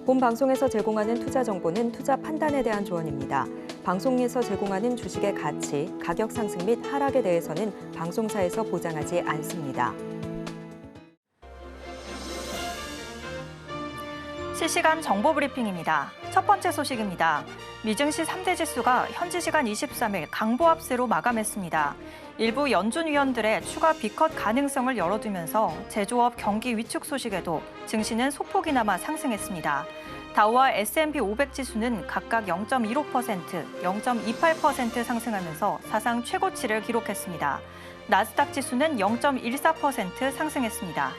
본 방송에서 제공하는 투자 정보는 투자 판단에 대한 조언입니다. 방송에서 제공하는 주식의 가치, 가격 상승 및 하락에 대해서는 방송사에서 보장하지 않습니다. 실시간 정보 브리핑입니다. 첫 번째 소식입니다. 미증시 3대 지수가 현지 시간 23일 강보합세로 마감했습니다. 일부 연준 위원들의 추가 B컷 가능성을 열어두면서 제조업 경기 위축 소식에도 증시는 소폭이나마 상승했습니다. 다우와 S&P 500 지수는 각각 0.15%, 0.28% 상승하면서 사상 최고치를 기록했습니다. 나스닥 지수는 0.14% 상승했습니다.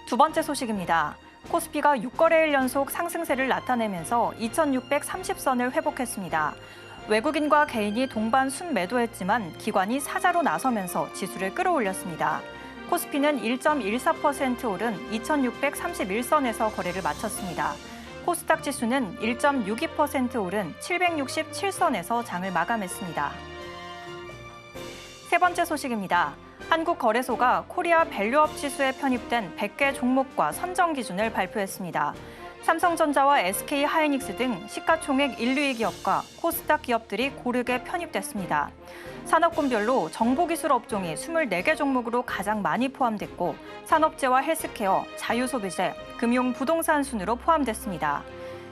두 번째 소식입니다. 코스피가 6거래일 연속 상승세를 나타내면서 2630선을 회복했습니다. 외국인과 개인이 동반 순매도했지만 기관이 사자로 나서면서 지수를 끌어올렸습니다. 코스피는 1.14% 오른 2631선에서 거래를 마쳤습니다. 코스닥 지수는 1.62% 오른 767선에서 장을 마감했습니다. 세 번째 소식입니다. 한국거래소가 코리아 밸류업 지수에 편입된 100개 종목과 선정 기준을 발표했습니다. 삼성전자와 SK하이닉스 등 시가총액 1, 2위 기업과 코스닥 기업들이 고르게 편입됐습니다. 산업군별로 정보기술 업종이 24개 종목으로 가장 많이 포함됐고 산업재와 헬스케어, 자유소비재, 금융, 부동산 순으로 포함됐습니다.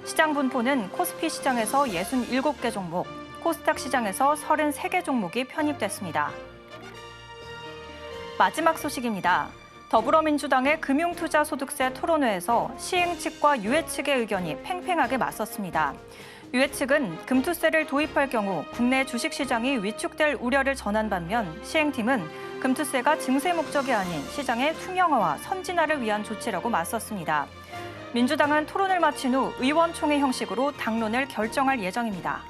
시장 분포는 코스피 시장에서 67개 종목, 코스닥 시장에서 33개 종목이 편입됐습니다. 마지막 소식입니다. 더불어민주당의 금융투자소득세 토론회에서 시행 측과 유예 측의 의견이 팽팽하게 맞섰습니다. 유예 측은 금투세를 도입할 경우 국내 주식시장이 위축될 우려를 전한 반면 시행팀은 금투세가 증세 목적이 아닌 시장의 투명화와 선진화를 위한 조치라고 맞섰습니다. 민주당은 토론을 마친 후 의원총회 형식으로 당론을 결정할 예정입니다.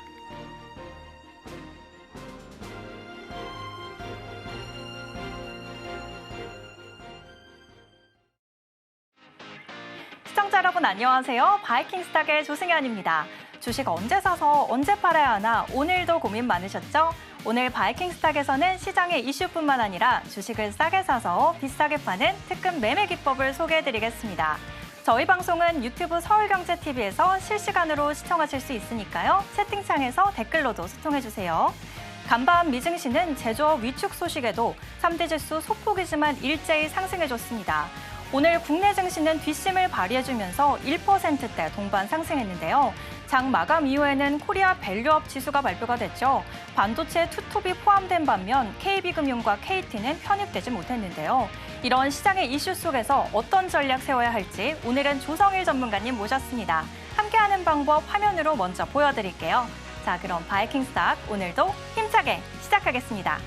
시청자 여러분 안녕하세요. 바이킹스탁의 조승현입니다. 주식 언제 사서 언제 팔아야 하나 오늘도 고민 많으셨죠? 오늘 바이킹스탁에서는 시장의 이슈뿐만 아니라 주식을 싸게 사서 비싸게 파는 특급 매매 기법을 소개해드리겠습니다. 저희 방송은 유튜브 서울경제TV에서 실시간으로 시청하실 수 있으니까요. 채팅창에서 댓글로도 소통해주세요. 간밤 미증시는 제조업 위축 소식에도 3대 지수 소폭이지만 일제히 상승해줬습니다. 오늘 국내 증시는 뒷심을 발휘해주면서 1%대 동반 상승했는데요. 장 마감 이후에는 코리아 밸류업 지수가 발표가 됐죠. 반도체 투톱이 포함된 반면 KB금융과 KT는 편입되지 못했는데요. 이런 시장의 이슈 속에서 어떤 전략 세워야 할지 오늘은 조성일 전문가님 모셨습니다. 함께하는 방법 화면으로 먼저 보여드릴게요. 자, 그럼 바이킹스탁 오늘도 힘차게 시작하겠습니다.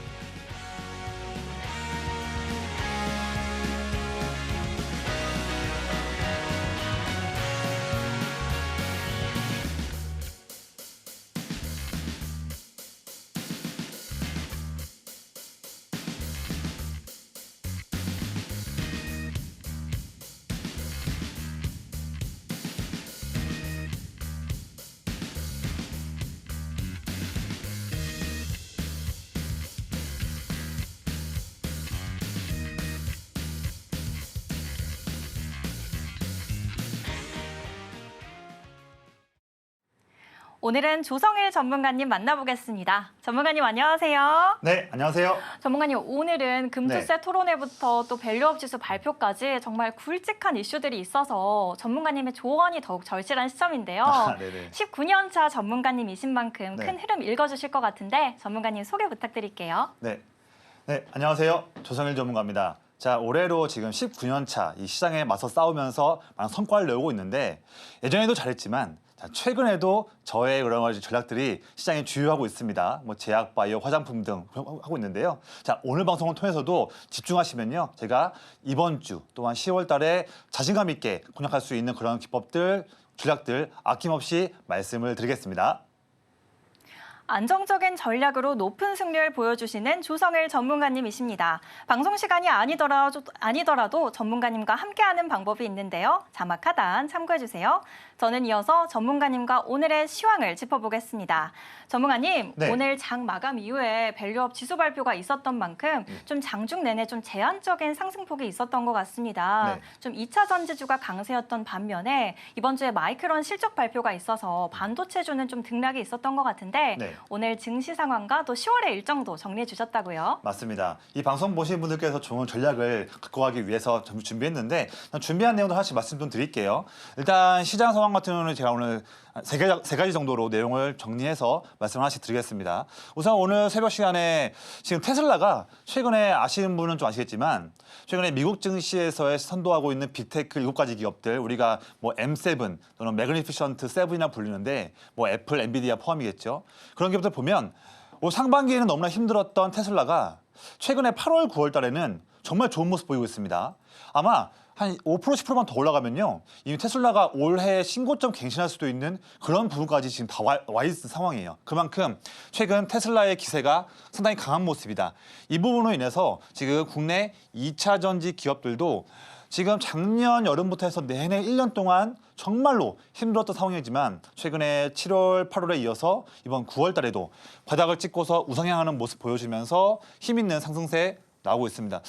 오늘은 조성일 전문가님 만나보겠습니다. 전문가님 안녕하세요. 네, 안녕하세요. 전문가님 오늘은 금투세 네. 토론회부터 또 밸류업 지수 발표까지 정말 굵직한 이슈들이 있어서 전문가님의 조언이 더욱 절실한 시점인데요. 19년 차 전문가님이신 만큼 큰 흐름 읽어주실 것 같은데 전문가님 소개 부탁드릴게요. 네, 안녕하세요. 조성일 전문가입니다. 자, 올해로 지금 19년 차 이 시장에 맞서 싸우면서 많은 성과를 내오고 있는데 예전에도 잘했지만 최근에도 저의 여러 가지 전략들이 시장에 주요하고 있습니다. 뭐 제약, 바이오, 화장품 등 하고 있는데요. 자, 오늘 방송을 통해서도 집중하시면요. 제가 이번 주 또한 10월 달에 자신감 있게 공략할 수 있는 그런 기법들, 전략들 아낌없이 말씀을 드리겠습니다. 안정적인 전략으로 높은 승률 보여주시는 조성일 전문가님이십니다. 방송 시간이 아니더라도 전문가님과 함께하는 방법이 있는데요. 자막 하단 참고해주세요. 저는 이어서 전문가님과 오늘의 시황을 짚어보겠습니다. 전문가님, 네. 오늘 장 마감 이후에 밸류업 지수 발표가 있었던 만큼 좀 장중 내내 좀 제한적인 상승폭이 있었던 것 같습니다. 네. 좀 2차 전지주가 강세였던 반면에 이번 주에 마이크론 실적 발표가 있어서 반도체주는 좀 등락이 있었던 것 같은데 네. 오늘 증시 상황과 또 10월의 일정도 정리해 주셨다고요? 맞습니다. 이 방송 보신 분들께서 좋은 전략을 갖고 가기 위해서 준비했는데 준비한 내용도 하나씩 말씀 좀 드릴게요. 일단 시장 상황 같은 경우는 제가 오늘 세 가지 정도로 내용을 정리해서 말씀 하나씩 드리겠습니다. 우선 오늘 새벽 시간에 지금 테슬라가 최근에 아시는 분은 좀 아시겠지만 최근에 미국 증시에서 선도하고 있는 빅테크 7가지 기업들 우리가 뭐 M7 또는 매그니피션트 7이나 불리는데 뭐 애플, 엔비디아 포함이겠죠. 그런 기업들 보면 올 상반기에는 너무나 힘들었던 테슬라가 최근에 8월, 9월 달에는 정말 좋은 모습 보이고 있습니다. 아마 한 5%, 10%만 더 올라가면요. 이미 테슬라가 올해 신고점 갱신할 수도 있는 그런 부분까지 지금 다 와 있는 상황이에요. 그만큼 최근 테슬라의 기세가 상당히 강한 모습이다. 이 부분으로 인해서 지금 국내 2차 전지 기업들도 지금 작년 여름부터 해서 내내 1년 동안 정말로 힘들었던 상황이지만 최근에 7월, 8월에 이어서 이번 9월 달에도 바닥을 찍고서 우상향하는 모습 보여주면서 힘있는 상승세 나오고 있습니다.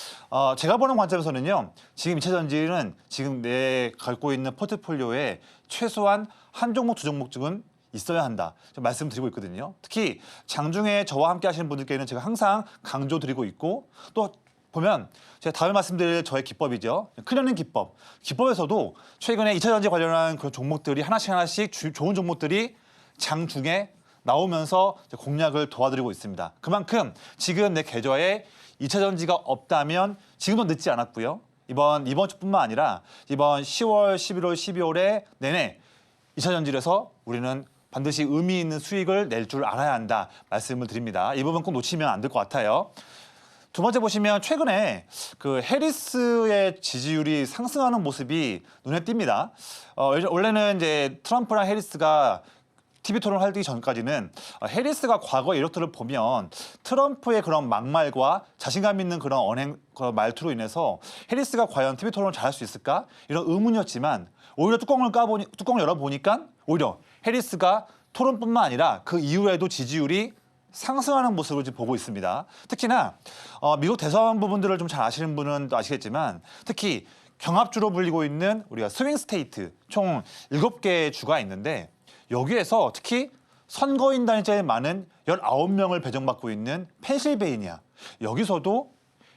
제가 보는 관점에서는요. 지금 2차 전지는 지금 내 갖고 있는 포트폴리오에 최소한 한 종목, 두 종목쯤은 있어야 한다. 말씀드리고 있거든요. 특히 장중에 저와 함께 하시는 분들께는 제가 항상 강조드리고 있고 또 보면 제가 다음에 말씀드릴 저의 기법이죠. 클리어링 기법. 기법에서도 최근에 2차 전지 관련한 그런 종목들이 하나씩 좋은 종목들이 장중에 나오면서 공략을 도와드리고 있습니다. 그만큼 지금 내 계좌에 2차 전지가 없다면 지금도 늦지 않았고요. 이번 주뿐만 아니라 이번 10월, 11월, 12월에 내내 2차 전지에서 우리는 반드시 의미 있는 수익을 낼 줄 알아야 한다 말씀을 드립니다. 이 부분 꼭 놓치면 안 될 것 같아요. 두 번째 보시면 최근에 그 해리스의 지지율이 상승하는 모습이 눈에 띕니다. 원래는 이제 트럼프랑 해리스가 TV 토론을 하기 전까지는 해리스가 과거 이력들을 보면 트럼프의 그런 막말과 자신감 있는 그런 그런 말투로 인해서 해리스가 과연 TV 토론을 잘할 수 있을까? 이런 의문이었지만 오히려 뚜껑을 열어보니까 오히려 해리스가 토론뿐만 아니라 그 이후에도 지지율이 상승하는 모습을 지금 보고 있습니다. 특히나 미국 대선 부분들을 좀 잘 아시는 분은 또 아시겠지만 특히 경합주로 불리고 있는 우리가 스윙 스테이트 총 7개의 주가 있는데 여기에서 특히 선거인 단위제에 많은 19명을 배정받고 있는 펜실베이니아. 여기서도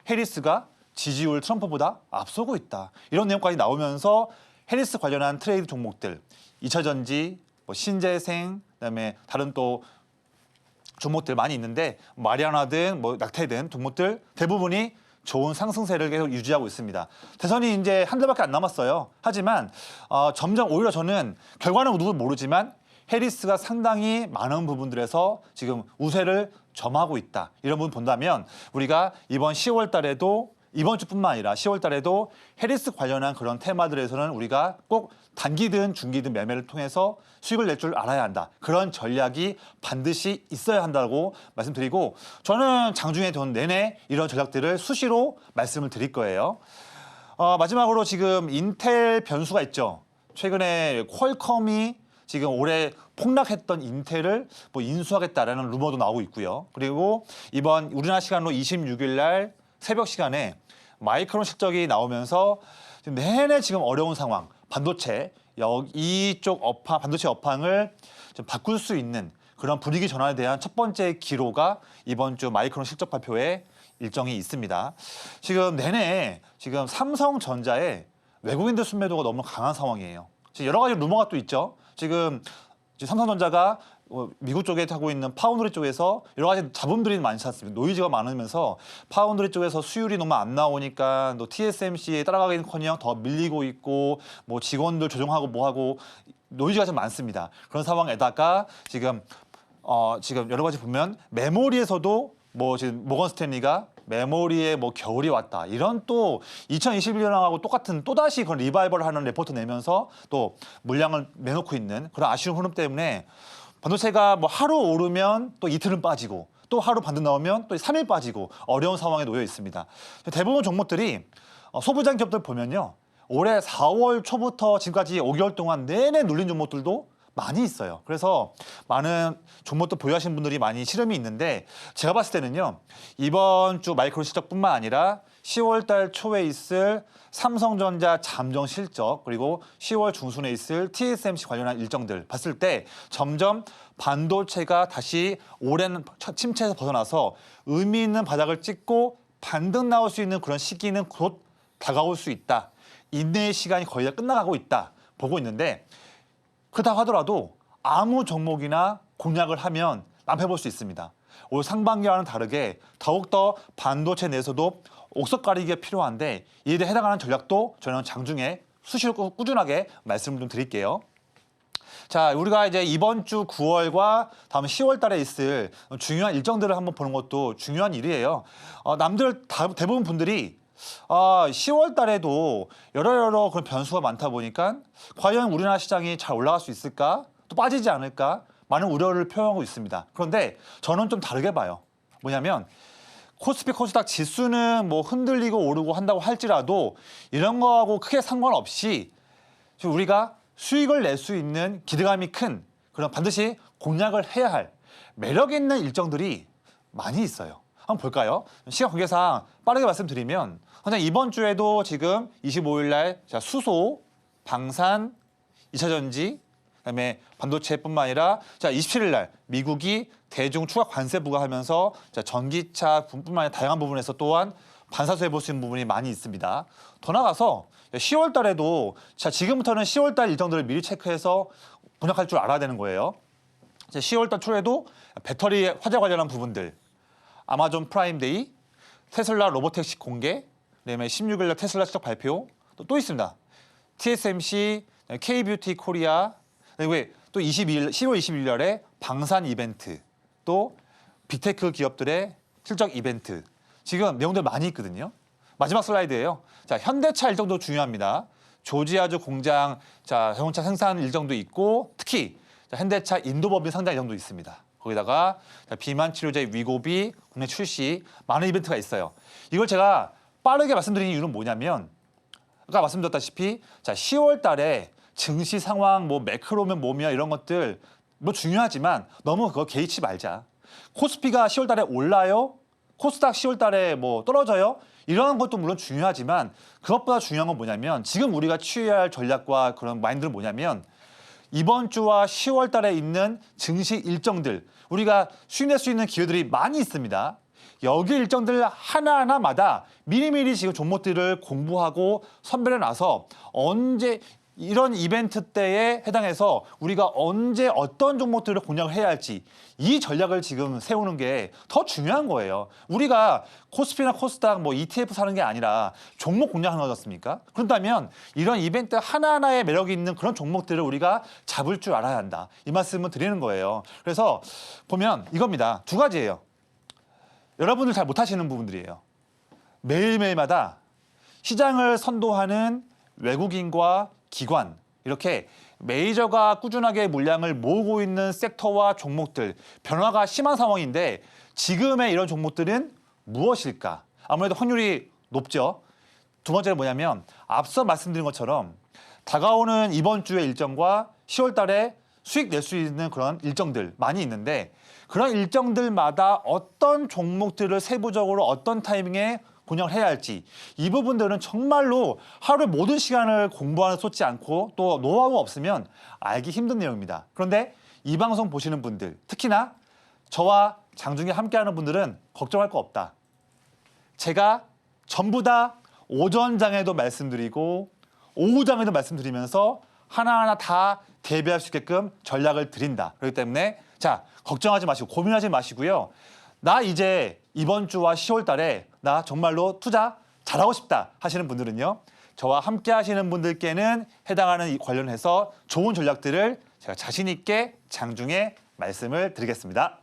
해리스가 지지율 트럼프보다 앞서고 있다. 이런 내용까지 나오면서 해리스 관련한 트레이드 종목들, 2차 전지, 뭐 신재생, 그다음에 다른 또 종목들 많이 있는데 마리아나든 뭐 낙태든 종목들 대부분이 좋은 상승세를 계속 유지하고 있습니다. 대선이 이제 한 달밖에 안 남았어요. 하지만 점점 오히려 저는 결과는 누구도 모르지만 해리스가 상당히 많은 부분들에서 지금 우세를 점하고 있다. 이런 부분 본다면 우리가 이번 10월 달에도 이번 주뿐만 아니라 10월 달에도 해리스 관련한 그런 테마들에서는 우리가 꼭 단기든 중기든 매매를 통해서 수익을 낼 줄 알아야 한다. 그런 전략이 반드시 있어야 한다고 말씀드리고 저는 장중에 돈 내내 이런 전략들을 수시로 말씀을 드릴 거예요. 마지막으로 지금 인텔 변수가 있죠. 최근에 퀄컴이 지금 올해 폭락했던 인텔을 뭐 인수하겠다라는 루머도 나오고 있고요. 그리고 이번 우리나라 시간으로 26일 날 새벽 시간에 마이크론 실적이 나오면서 내내 지금 어려운 상황, 반도체 이쪽 반도체 업황을 좀 바꿀 수 있는 그런 분위기 전환에 대한 첫 번째 기로가 이번 주 마이크론 실적 발표에 일정이 있습니다. 지금 내내 지금 삼성전자의 외국인들 순매도가 너무 강한 상황이에요. 지금 여러 가지 루머가 또 있죠. 지금 삼성전자가 미국 쪽에 하고 있는 파운드리 쪽에서 여러 가지 잡음들이 많지 않습니까? 노이즈가 많으면서 파운드리 쪽에서 수율이 너무 안 나오니까 또 TSMC에 따라가기는커녕 더 밀리고 있고 뭐 직원들 조정하고 뭐하고 노이즈가 좀 많습니다. 그런 상황에다가 지금 여러 가지 보면 메모리에서도 뭐 지금 모건 스탠리가 메모리에 뭐 겨울이 왔다. 이런 또 2021년하고 똑같은 또다시 그런 리바이벌 하는 레포트 내면서 또 물량을 내놓고 있는 그런 아쉬운 흐름 때문에 반도체가 뭐 하루 오르면 또 이틀은 빠지고 또 하루 반등 나오면 또 3일 빠지고 어려운 상황에 놓여 있습니다. 대부분 종목들이 소부장 기업들 보면요. 올해 4월 초부터 지금까지 5개월 동안 내내 눌린 종목들도 많이 있어요. 그래서 많은 종목도 보유하신 분들이 많이 시름이 있는데 제가 봤을 때는요. 이번 주 마이크로 실적뿐만 아니라 10월 달 초에 있을 삼성전자 잠정 실적 그리고 10월 중순에 있을 TSMC 관련한 일정들 봤을 때 점점 반도체가 다시 오랜 침체에서 벗어나서 의미 있는 바닥을 찍고 반등 나올 수 있는 그런 시기는 곧 다가올 수 있다. 인내의 시간이 거의 다 끝나가고 있다. 보고 있는데 그렇다고 하더라도 아무 종목이나 공략을 하면 낭패볼 수 있습니다. 올 상반기와는 다르게 더욱더 반도체 내에서도 옥석가리기가 필요한데 이에 대해 해당하는 전략도 저는 장중에 수시로 꾸준하게 말씀을 좀 드릴게요. 자, 우리가 이제 이번 주 9월과 다음 10월 달에 있을 중요한 일정들을 한번 보는 것도 중요한 일이에요. 대부분 분들이 10월 달에도 여러 그런 변수가 많다 보니까 과연 우리나라 시장이 잘 올라갈 수 있을까? 또 빠지지 않을까? 많은 우려를 표현하고 있습니다. 그런데 저는 좀 다르게 봐요. 뭐냐면 코스피 코스닥 지수는 뭐 흔들리고 오르고 한다고 할지라도 이런 거하고 크게 상관없이 우리가 수익을 낼 수 있는 기대감이 큰 그런 반드시 공략을 해야 할 매력 있는 일정들이 많이 있어요. 한번 볼까요? 시간 관계상 빠르게 말씀드리면 그냥 이번 주에도 지금 25일 날 수소, 방산, 2차전지, 그다음에 반도체뿐만 아니라 27일 날 미국이 대중 추가 관세 부과하면서 전기차 뿐만 아니라 다양한 부분에서 또한 반사수해 볼 수 있는 부분이 많이 있습니다. 더 나가서 10월 달에도 지금부터는 10월 달 일정들을 미리 체크해서 분석할 줄 알아야 되는 거예요. 10월 달 초에도 배터리 화재 관련한 부분들, 아마존 프라임데이, 테슬라 로보택시 공개, 그다음에 16일 날 테슬라 실적 발표 또 있습니다. TSMC, K뷰티 코리아, 그리고 또 10월 22일에 방산 이벤트, 또 빅테크 기업들의 실적 이벤트. 지금 내용들 많이 있거든요. 마지막 슬라이드예요. 자, 현대차 일정도 중요합니다. 조지아주 공장 자동차 생산 일정도 있고 특히 현대차 인도법인 상장 일정도 있습니다. 거기다가 비만 치료제 위고비 국내 출시 많은 이벤트가 있어요. 이걸 제가 빠르게 말씀드리는 이유는 뭐냐면 아까 말씀드렸다시피 10월 달에 증시 상황 뭐 매크로면 뭐며 이런 것들 뭐 중요하지만 너무 그거 개의치 말자. 코스피가 10월 달에 올라요? 코스닥 10월 달에 뭐 떨어져요? 이런 것도 물론 중요하지만 그것보다 중요한 건 뭐냐면 지금 우리가 취해야 할 전략과 그런 마인드는 뭐냐면 이번 주와 10월 달에 있는 증시 일정들 우리가 수익 낼 수 있는 기회들이 많이 있습니다. 여기 일정들 하나하나마다 미리미리 지금 종목들을 공부하고 선별해 놔서 언제 이런 이벤트 때에 해당해서 우리가 언제 어떤 종목들을 공략을 해야 할지 이 전략을 지금 세우는 게 더 중요한 거예요. 우리가 코스피나 코스닥 뭐 ETF 사는 게 아니라 종목 공략하는 거였습니까? 그렇다면 이런 이벤트 하나하나에 매력이 있는 그런 종목들을 우리가 잡을 줄 알아야 한다. 이 말씀을 드리는 거예요. 그래서 보면 이겁니다. 두 가지예요. 여러분들 잘 못하시는 부분들이에요. 매일매일마다 시장을 선도하는 외국인과 기관 이렇게 메이저가 꾸준하게 물량을 모으고 있는 섹터와 종목들 변화가 심한 상황인데 지금의 이런 종목들은 무엇일까? 아무래도 확률이 높죠. 두 번째는 뭐냐면 앞서 말씀드린 것처럼 다가오는 이번 주의 일정과 10월 달에 수익 낼 수 있는 그런 일정들 많이 있는데 그런 일정들마다 어떤 종목들을 세부적으로 어떤 타이밍에 공략을 해야 할지 이 부분들은 정말로 하루의 모든 시간을 공부하는 쏟지 않고 또 노하우가 없으면 알기 힘든 내용입니다. 그런데 이 방송 보시는 분들 특히나 저와 장중에 함께하는 분들은 걱정할 거 없다. 제가 전부 다 오전장에도 말씀드리고 오후장에도 말씀드리면서 하나하나 다 대비할 수 있게끔 전략을 드린다. 그렇기 때문에 자 걱정하지 마시고 고민하지 마시고요. 나 이제 이번 주와 10월 달에 나 정말로 투자 잘하고 싶다 하시는 분들은요. 저와 함께 하시는 분들께는 해당하는 이 관련해서 좋은 전략들을 제가 자신 있게 장중에 말씀을 드리겠습니다.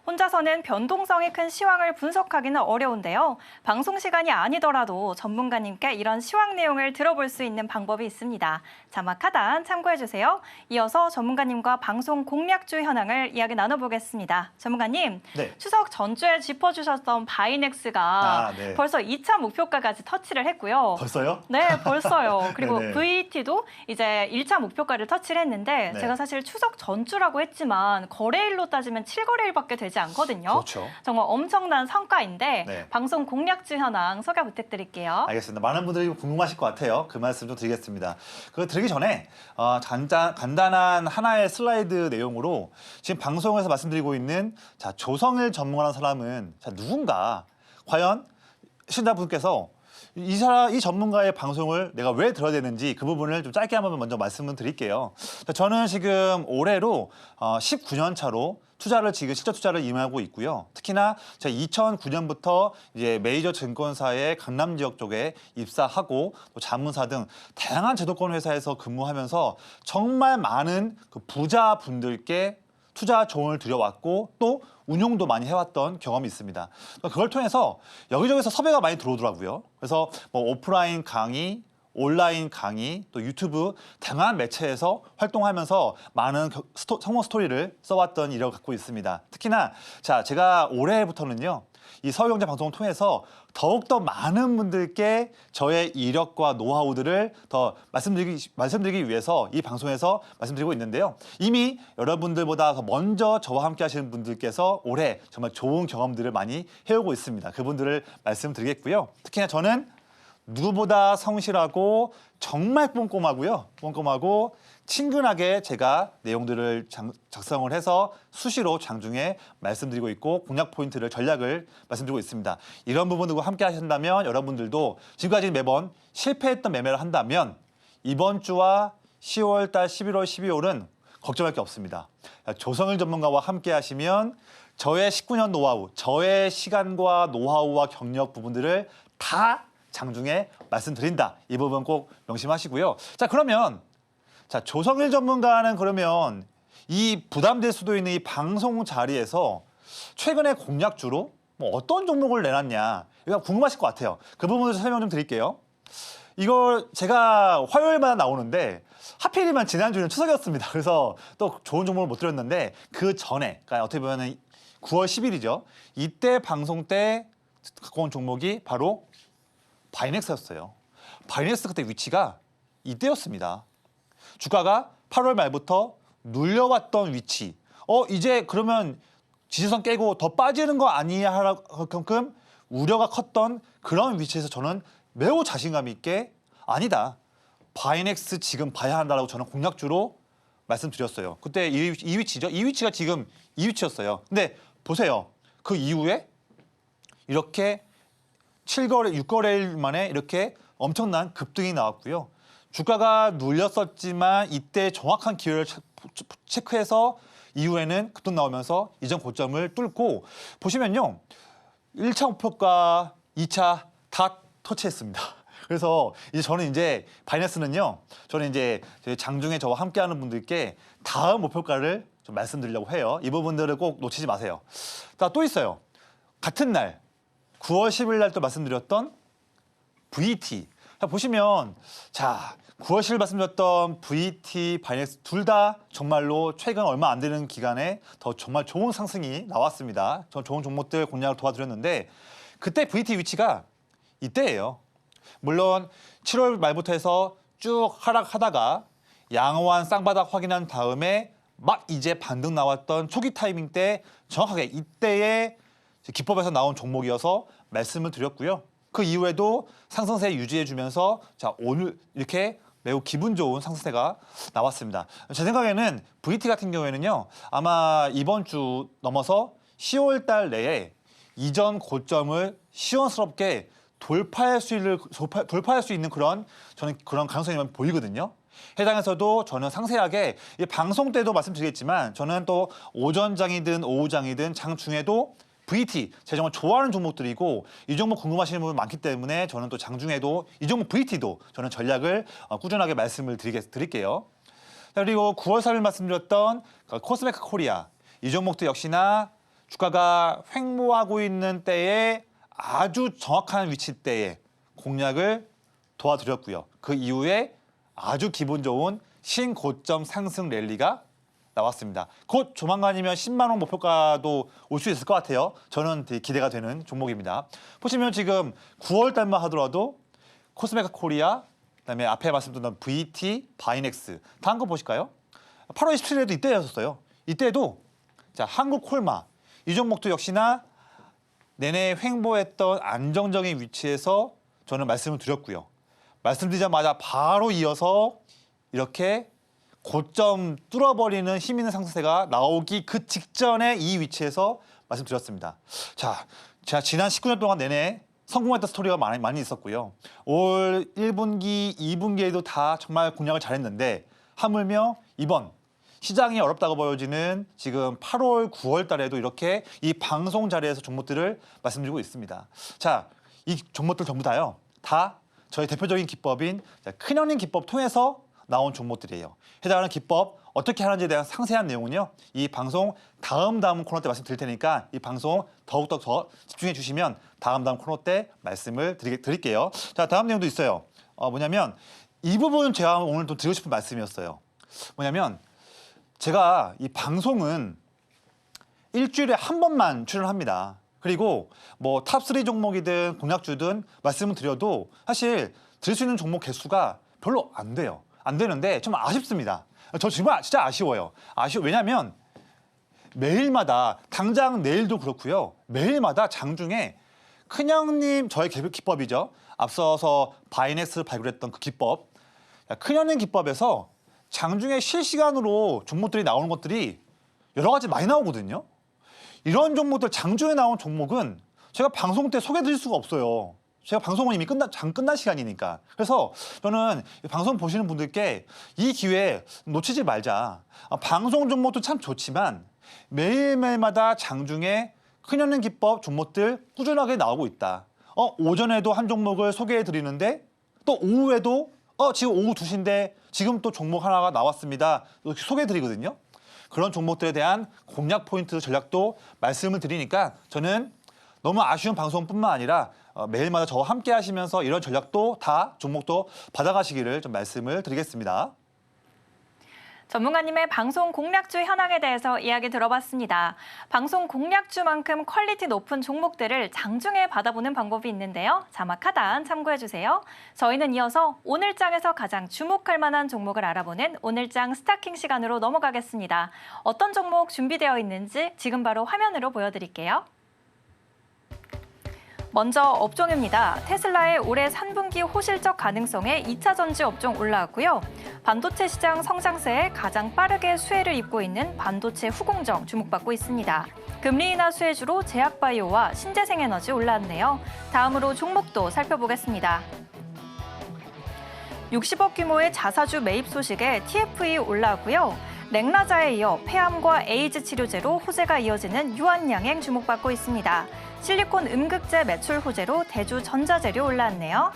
혼자서는 변동성이 큰 시황을 분석하기는 어려운데요. 방송 시간이 아니더라도 전문가님께 이런 시황 내용을 들어볼 수 있는 방법이 있습니다. 자막 하단 참고해주세요. 이어서 전문가님과 방송 공략주 현황을 이야기 나눠보겠습니다. 전문가님, 네. 추석 전주에 짚어주셨던 바이넥스가 네. 벌써 2차 목표가까지 터치를 했고요. 벌써요? 네, 벌써요. 그리고 네네. VT도 이제 1차 목표가를 터치를 했는데 네. 제가 사실 추석 전주라고 했지만 거래일로 따지면 7거래일밖에 되지 않거든요. 그렇죠. 정말 엄청난 성과인데 네. 방송 공략주 현황 소개 부탁드릴게요. 알겠습니다. 많은 분들이 궁금하실 것 같아요. 그 말씀 좀 드리겠습니다. 그거 드리기 전에 간단한 하나의 슬라이드 내용으로 지금 방송에서 말씀드리고 있는 조성일 전문가라는 사람은 누군가, 과연 시청자분께서 이 전문가의 방송을 내가 왜 들어야 되는지 그 부분을 좀 짧게 한번 먼저 말씀을 드릴게요. 저는 지금 올해로 19년 차로 실제 투자를 임하고 있고요. 특히나 제가 2009년부터 이제 메이저 증권사의 강남 지역 쪽에 입사하고 또 자문사 등 다양한 제도권 회사에서 근무하면서 정말 많은 그 부자분들께 투자 조언을 드려왔고 또 운용도 많이 해왔던 경험이 있습니다. 그걸 통해서 여기저기서 섭외가 많이 들어오더라고요. 그래서 뭐 오프라인 강의, 온라인 강의, 또 유튜브 다양한 매체에서 활동하면서 많은 성공 스토리를 써왔던 이력을 갖고 있습니다. 특히나 제가 올해부터는요, 이 서울경제 방송을 통해서 더욱더 많은 분들께 저의 이력과 노하우들을 더 말씀드리기 위해서 이 방송에서 말씀드리고 있는데요. 이미 여러분들보다 더 먼저 저와 함께 하시는 분들께서 올해 정말 좋은 경험들을 많이 해오고 있습니다. 그분들을 말씀드리겠고요. 특히나 저는 누구보다 성실하고 정말 꼼꼼하고 친근하게 제가 내용들을 작성을 해서 수시로 장중에 말씀드리고 있고 공략 포인트를 전략을 말씀드리고 있습니다. 이런 부분들과 함께 하신다면 여러분들도 지금까지 매번 실패했던 매매를 한다면 이번 주와 10월 달 11월 12월은 걱정할 게 없습니다. 조성일 전문가와 함께 하시면 저의 19년 노하우, 저의 시간과 노하우와 경력 부분들을 다 장중에 말씀드린다. 이 부분 꼭 명심하시고요. 그러면 조성일 전문가는 그러면 이 부담될 수도 있는 이 방송 자리에서 최근에 공략주로 뭐 어떤 종목을 내놨냐, 이거 궁금하실 것 같아요. 그 부분을 설명 좀 드릴게요. 이걸 제가 화요일마다 나오는데 하필이면 지난주는 추석이었습니다. 그래서 또 좋은 종목을 못 드렸는데 그 전에, 그러니까 어떻게 보면 9월 10일이죠. 이때 방송 때 갖고 온 종목이 바로 바이넥스였어요. 바이넥스 그때 위치가 이때였습니다. 주가가 8월 말부터 눌려왔던 위치. 이제 그러면 지지선 깨고 더 빠지는 거 아니냐 할 만큼 우려가 컸던 그런 위치에서 저는 매우 자신감 있게 아니다. 바이넥스 지금 봐야 한다라고 저는 공략주로 말씀드렸어요. 그때 이 위치죠. 이 위치가 지금 이 위치였어요. 근데 보세요. 그 이후에 이렇게 7거래, 6거래일 만에 이렇게 엄청난 급등이 나왔고요. 주가가 눌렸었지만 이때 정확한 기회를 체크해서 이후에는 급등 나오면서 이전 고점을 뚫고 보시면요. 1차 목표가 2차 다 터치했습니다. 그래서 저는 바이낸스는요. 저는 장중에 저와 함께하는 분들께 다음 목표가를 좀 말씀드리려고 해요. 이 부분들을 꼭 놓치지 마세요. 또 있어요. 같은 날 9월 10일 날 또 말씀드렸던 VT. 보시면 9월 10일 말씀드렸던 VT, 바이넥스 둘 다 정말로 최근 얼마 안 되는 기간에 더 정말 좋은 상승이 나왔습니다. 저 좋은 종목들 공략을 도와드렸는데 그때 VT 위치가 이때예요. 물론 7월 말부터 해서 쭉 하락하다가 양호한 쌍바닥 확인한 다음에 막 이제 반등 나왔던 초기 타이밍 때 정확하게 이때의 기법에서 나온 종목이어서 말씀을 드렸고요. 그 이후에도 상승세 유지해주면서 오늘 이렇게 매우 기분 좋은 상승세가 나왔습니다. 제 생각에는 VT 같은 경우에는요. 아마 이번 주 넘어서 10월 달 내에 이전 고점을 시원스럽게 돌파할 수 있는 저는 그런 가능성이 보이거든요. 해당해서도 저는 상세하게 방송 때도 말씀드리겠지만 저는 또 오전장이든 오후장이든 장중에도 VT 제가 정말 좋아하는 종목들이고 이 종목 궁금하시는 분 많기 때문에 저는 또 장중에도 이 종목 VT도 저는 전략을 꾸준하게 말씀을 드릴게요. 그리고 9월 3일 말씀드렸던 코스메크 코리아 이 종목도 역시나 주가가 횡보하고 있는 때에 아주 정확한 위치대에 공략을 도와드렸고요. 그 이후에 아주 기분 좋은 신고점 상승 랠리가 나왔습니다. 곧 조만간이면 10만 원 목표가도 올 수 있을 것 같아요. 저는 되게 기대가 되는 종목입니다. 보시면 지금 9월 달만 하더라도 코스메카 코리아, 그다음에 앞에 말씀드렸던 VT, 바이넥스 다음 거 보실까요? 8월 27일에도 이때였었어요. 이때도 자 한국콜마 이 종목도 역시나 내내 횡보했던 안정적인 위치에서 저는 말씀을 드렸고요. 말씀드리자마자 바로 이어서 이렇게 고점 뚫어버리는 힘 있는 상승세가 나오기 그 직전에 이 위치에서 말씀드렸습니다. 자, 제가 지난 19년 동안 내내 성공했던 스토리가 많이 있었고요. 올 1분기, 2분기에도 다 정말 공략을 잘했는데 하물며 이번 시장이 어렵다고 보여지는 지금 8월, 9월 달에도 이렇게 이 방송 자리에서 종목들을 말씀드리고 있습니다. 자, 이 종목들 전부 다요. 다 저희 대표적인 기법인 큰형님 기법 통해서 나온 종목들이에요. 해당하는 기법 어떻게 하는지에 대한 상세한 내용은요. 이 방송 다음 코너 때 말씀드릴 테니까 이 방송 더욱더 더 집중해 주시면 다음 코너 때 말씀을 드릴게요. 자, 다음 내용도 있어요. 뭐냐면 이 부분 제가 오늘 또 드리고 싶은 말씀이었어요. 뭐냐면 제가 이 방송은 일주일에 한 번만 출연합니다. 그리고 뭐 탑3 종목이든 공략주든 말씀을 드려도 사실 드릴 수 있는 종목 개수가 별로 안 돼요. 안 되는데 좀 아쉽습니다. 저 정말 진짜 아쉬워요. 왜냐면 매일마다 당장 내일도 그렇고요. 매일마다 장중에 큰형님 저의 기법이죠. 앞서서 바이넥스를 발굴했던 그 기법. 큰형님 기법에서 장중에 실시간으로 종목들이 나오는 것들이 여러 가지 많이 나오거든요. 이런 종목들 장중에 나온 종목은 제가 방송 때 소개해드릴 수가 없어요. 제가 방송은 이미 끝난 시간이니까. 그래서 저는 방송 보시는 분들께 이 기회 놓치지 말자. 방송 종목도 참 좋지만 매일매일마다 장중에 큰형님 기법 종목들 꾸준하게 나오고 있다. 오전에도 한 종목을 소개해드리는데 또 오후에도 지금 오후 2시인데 지금 또 종목 하나가 나왔습니다. 이렇게 소개해드리거든요. 그런 종목들에 대한 공략 포인트 전략도 말씀을 드리니까 저는 너무 아쉬운 방송뿐만 아니라 매일마다 저와 함께 하시면서 이런 전략도 다 종목도 받아가시기를 좀 말씀을 드리겠습니다. 전문가님의 방송 공략주 현황에 대해서 이야기 들어봤습니다. 방송 공략주만큼 퀄리티 높은 종목들을 장중에 받아보는 방법이 있는데요. 자막 하단 참고해주세요. 저희는 이어서 오늘장에서 가장 주목할 만한 종목을 알아보는 오늘장 스타킹 시간으로 넘어가겠습니다. 어떤 종목 준비되어 있는지 지금 바로 화면으로 보여드릴게요. 먼저 업종입니다. 테슬라의 올해 3분기 호실적 가능성에 2차 전지 업종 올라왔고요. 반도체 시장 성장세에 가장 빠르게 수혜를 입고 있는 반도체 후공정 주목받고 있습니다. 금리 인하 수혜주로 제약바이오와 신재생에너지 올라왔네요. 다음으로 종목도 살펴보겠습니다. 60억 규모의 자사주 매입 소식에 TFE 올라왔고요. 넥라자에 이어 폐암과 에이즈 치료제로 호재가 이어지는 유한양행 주목받고 있습니다. 실리콘 음극재 매출 호재로 대주 전자재료 올라왔네요.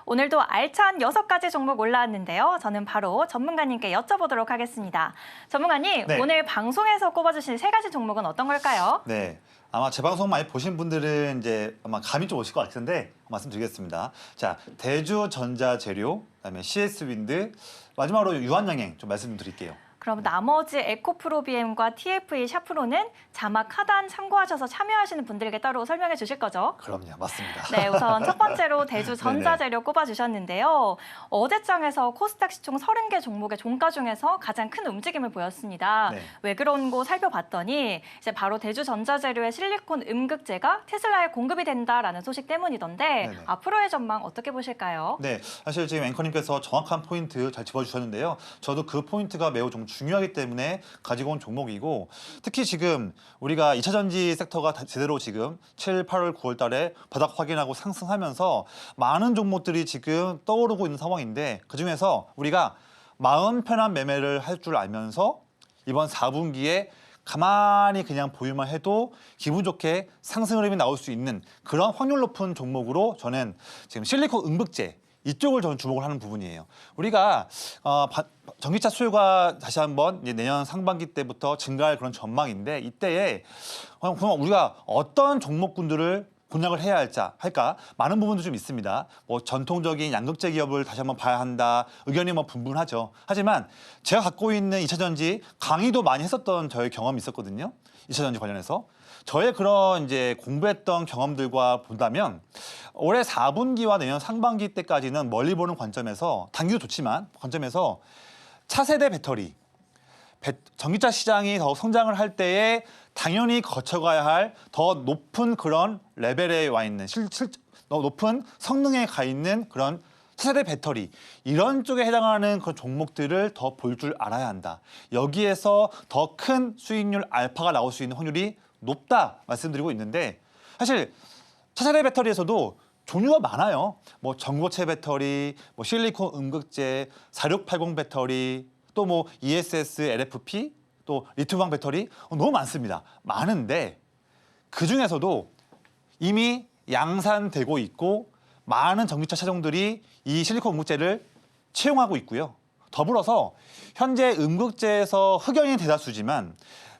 오늘도 알찬 6가지 종목 올라왔는데요. 저는 바로 전문가님께 여쭤보도록 하겠습니다. 전문가님, 네. 오늘 방송에서 꼽아주신 3가지 종목은 어떤 걸까요? 네. 아마 제 방송 많이 보신 분들은 이제 아마 감이 좀 오실 것 같은데 말씀드리겠습니다. 자, 대주 전자재료, 그다음에 CS윈드, 마지막으로 유한양행 좀 말씀드릴게요. 그럼 나머지 에코프로비엠과 TFE 샤프로는 자막 하단 참고하셔서 참여하시는 분들에게 따로 설명해 주실 거죠? 그럼요, 맞습니다. 네, 우선 첫 번째로 대주 전자재료 꼽아주셨는데요. 어제장에서 코스닥 시총 30개 종목의 종가 중에서 가장 큰 움직임을 보였습니다. 네. 왜 그런고 살펴봤더니 이제 바로 대주 전자재료의 실리콘 음극재가 테슬라에 공급이 된다라는 소식 때문이던데 네네. 앞으로의 전망 어떻게 보실까요? 네, 사실 지금 앵커님께서 정확한 포인트 잘 짚어주셨는데요. 저도 그 포인트가 매우 좀 중요하기 때문에 가지고 온 종목이고 특히 지금 우리가 2차 전지 섹터가 제대로 지금 7, 8월, 9월 달에 바닥 확인하고 상승하면서 많은 종목들이 지금 떠오르고 있는 상황인데 그중에서 우리가 마음 편한 매매를 할 줄 알면서 이번 4분기에 가만히 그냥 보유만 해도 기분 좋게 상승 흐름이 나올 수 있는 그런 확률 높은 종목으로 저는 지금 실리콘 음극재 이쪽을 저는 주목을 하는 부분이에요. 우리가 전기차 수요가 다시 한번 이제 내년 상반기 때부터 증가할 그런 전망인데 이때에 그럼 우리가 어떤 종목군들을 공략을 해야 할까? 많은 부분도 좀 있습니다. 뭐 전통적인 양극재 기업을 다시 한번 봐야 한다. 의견이 뭐 분분하죠. 하지만 제가 갖고 있는 2차전지 강의도 많이 했었던 저의 경험이 있었거든요. 2차전지 관련해서. 저의 그런 이제 공부했던 경험들과 본다면 올해 4분기와 내년 상반기 때까지는 멀리 보는 관점에서 단기도 좋지만 관점에서 차세대 배터리, 전기차 시장이 더 성장을 할 때에 당연히 거쳐가야 할 더 높은 그런 레벨에 와 있는 더 높은 성능에 가 있는 그런 차세대 배터리 이런 쪽에 해당하는 그런 종목들을 더 볼 줄 알아야 한다. 여기에서 더 큰 수익률 알파가 나올 수 있는 확률이 높다 말씀드리고 있는데 사실 차세대 배터리에서도 종류가 많아요. 뭐 전고체 배터리, 뭐 실리콘 음극재, 4680 배터리, 또 뭐 ESS, LFP, 또 리튬황 배터리 너무 많습니다. 많은데 그 중에서도 이미 양산되고 있고 많은 전기차 차종들이 이 실리콘 음극재를 채용하고 있고요. 더불어서 현재 음극재에서 흑연이 대다수지만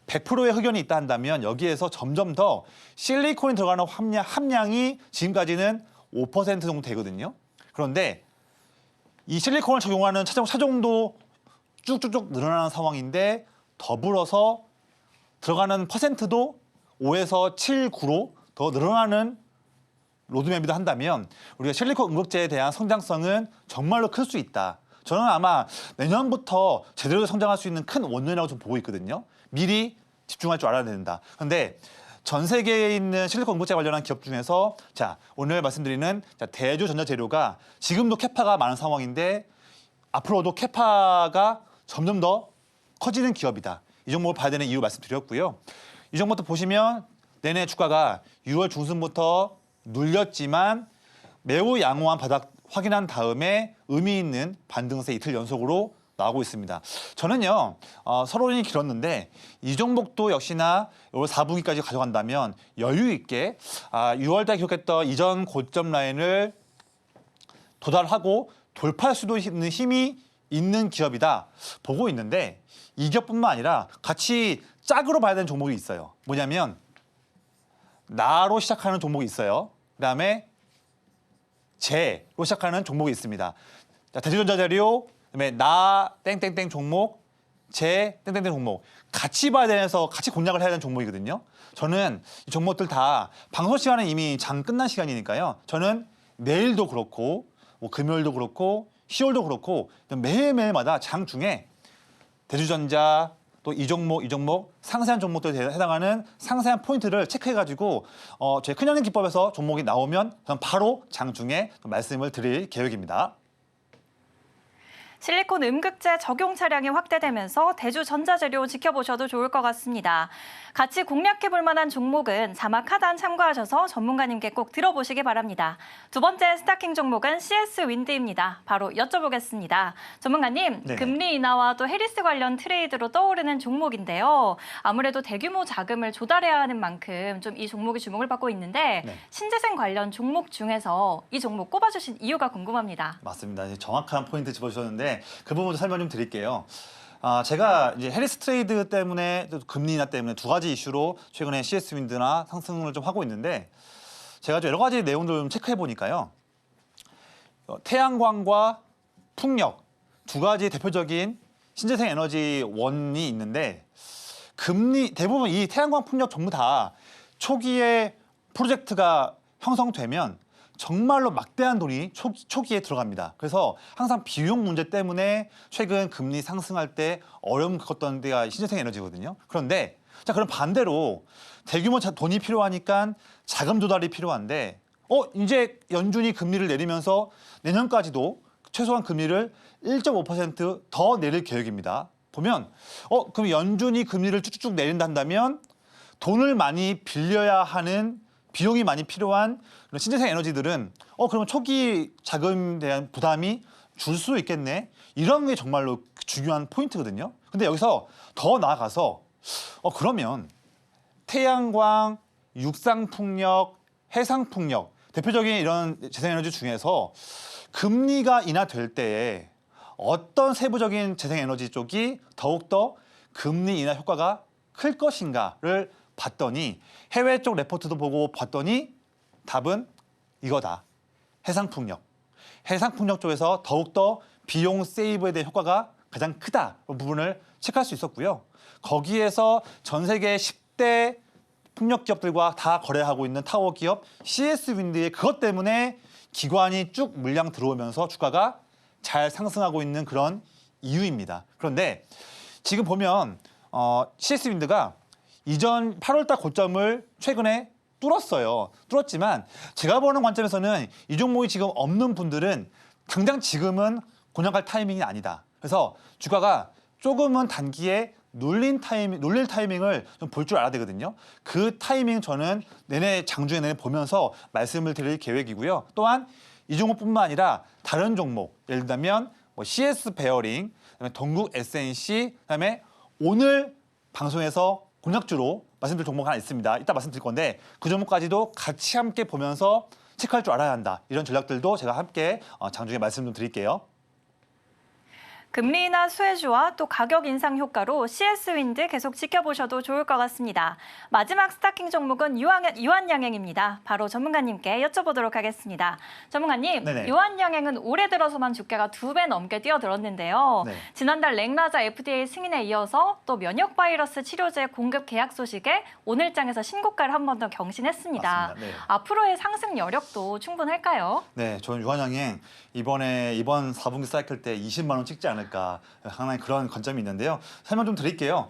100%의 흑연이 있다 한다면 여기에서 점점 더 실리콘이 들어가는 함량이 지금까지는 5% 정도 되거든요. 그런데 이 실리콘을 적용하는 차종도 쭉쭉쭉 늘어나는 상황인데 더불어서 들어가는 퍼센트도 5에서 7, 9로 더 늘어나는 로드맵이도 한다면 우리가 실리콘 음극재에 대한 성장성은 정말로 클 수 있다. 저는 아마 내년부터 제대로 성장할 수 있는 큰 원년이라고 좀 보고 있거든요. 미리 집중할 줄 알아야 된다. 그런데 전 세계에 있는 실리콘 음극재 관련한 기업 중에서 자 오늘 말씀드리는 대주전자재료가 지금도 캐파가 많은 상황인데 앞으로도 캐파가 점점 더 커지는 기업이다. 이 종목을 봐야 되는 이유 말씀드렸고요. 이 종목도 보시면 내내 주가가 6월 중순부터 눌렸지만 매우 양호한 바닥 확인한 다음에 의미 있는 반등세 이틀 연속으로 나오고 있습니다. 저는요 서론이 길었는데 이 종목도 역시나 올 4분기까지 가져간다면 여유 있게 6월달 기록했던 이전 고점 라인을 도달하고 돌파할 수도 있는 힘이 있는 기업이다 보고 있는데 이 기업뿐만 아니라 같이 짝으로 봐야 되는 종목이 있어요. 뭐냐면 나로 시작하는 종목이 있어요. 그다음에 제로 시작하는 종목이 있습니다. 자, 대주전자재료, 그다음에 나 땡땡땡 종목, 제 땡땡땡 종목 같이 봐야 되면서 같이 공략을 해야 되는 종목이거든요. 저는 이 종목들 다 방송 시간은 이미 장 끝난 시간이니까요. 저는 내일도 그렇고 뭐 금요일도 그렇고 10월도 그렇고 매일매일마다 장 중에 대주전자 또 이 종목 상세한 종목들에 해당하는 상세한 포인트를 체크해가지고 제 큰형님 기법에서 종목이 나오면 저는 바로 장중에 말씀을 드릴 계획입니다. 실리콘 음극재 적용 차량이 확대되면서 대주전자재료 지켜보셔도 좋을 것 같습니다. 같이 공략해볼 만한 종목은 자막 하단 참고하셔서 전문가님께 꼭 들어보시기 바랍니다. 두 번째 스타킹 종목은 CS 윈드입니다. 바로 여쭤보겠습니다. 전문가님, 네네. 금리 인하와 또 해리스 관련 트레이드로 떠오르는 종목인데요. 아무래도 대규모 자금을 조달해야 하는 만큼 좀 이 종목이 주목을 받고 있는데 네. 신재생 관련 종목 중에서 이 종목 꼽아주신 이유가 궁금합니다. 맞습니다. 이제 정확한 포인트 짚어주셨는데 그 부분도 설명 좀 드릴게요. 제가 이제 해리스 트레이드 때문에 또 금리 인하 때문에 두 가지 이슈로 최근에 CS 윈드나 상승을 좀 하고 있는데 제가 좀 여러 가지 내용들을 좀 체크해 보니까요. 태양광과 풍력 두 가지 대표적인 신재생 에너지 원이 있는데 대부분 이 태양광 풍력 전부 다 초기에 프로젝트가 형성되면 정말로 막대한 돈이 초기에 들어갑니다. 그래서 항상 비용 문제 때문에 최근 금리 상승할 때 어려움 겪었던 데가 신재생 에너지거든요. 그런데 자 그럼 반대로 대규모 돈이 필요하니까 자금 조달이 필요한데 이제 연준이 금리를 내리면서 내년까지도 최소한 금리를 1.5% 더 내릴 계획입니다. 보면 그럼 연준이 금리를 쭉쭉 내린다 한다면 돈을 많이 빌려야 하는 비용이 많이 필요한 그런 신재생 에너지들은 그러면 초기 자금에 대한 부담이 줄 수 있겠네. 이런 게 정말로 중요한 포인트거든요. 근데 여기서 더 나아가서 그러면 태양광, 육상풍력, 해상풍력 대표적인 이런 재생에너지 중에서 금리가 인하될 때에 어떤 세부적인 재생에너지 쪽이 더욱더 금리 인하 효과가 클 것인가를 봤더니 해외 쪽 레포트도 보고 봤더니 답은 이거다. 해상풍력. 해상풍력 쪽에서 더욱더 비용 세이브에 대한 효과가 가장 크다 부분을 체크할 수 있었고요. 거기에서 전 세계 10대 풍력 기업들과 다 거래하고 있는 타워 기업 CS 윈드의 그것 때문에 기관이 쭉 물량 들어오면서 주가가 잘 상승하고 있는 그런 이유입니다. 그런데 지금 보면 CS 윈드가 이전 8월달 고점을 최근에 뚫었어요. 뚫었지만 제가 보는 관점에서는 이 종목이 지금 없는 분들은 당장 지금은 곤약할 타이밍이 아니다. 그래서 주가가 조금은 단기에 놀릴 타이밍을 좀 볼 줄 알아야 되거든요. 그 타이밍 저는 내내 장중에 내내 보면서 말씀을 드릴 계획이고요. 또한 이 종목뿐만 아니라 다른 종목, 예를 들면 뭐 CS 베어링, 그다음에 동국 SNC, 그다음에 오늘 방송에서 공략주로 말씀드릴 종목 하나 있습니다. 이따 말씀드릴 건데 그 종목까지도 같이 함께 보면서 체크할 줄 알아야 한다. 이런 전략들도 제가 함께 장중에 말씀 좀 드릴게요. 금리 인하 수혜주와 또 가격 인상 효과로 CS 윈드 계속 지켜보셔도 좋을 것 같습니다. 마지막 스타킹 종목은 유한양행입니다. 바로 전문가님께 여쭤보도록 하겠습니다. 전문가님, 네네. 유한양행은 올해 들어서만 주가가 2배 넘게 뛰어들었는데요. 네. 지난달 렉라자 FDA 승인에 이어서 또 면역 바이러스 치료제 공급 계약 소식에 오늘장에서 신고가를 한 번 더 경신했습니다. 맞습니다. 네. 앞으로의 상승 여력도 충분할까요? 네, 저는 유한양행 이번 4분기 사이클 때 20만 원 찍지 않을까 하는 그런 관점이 있는데요. 설명 좀 드릴게요.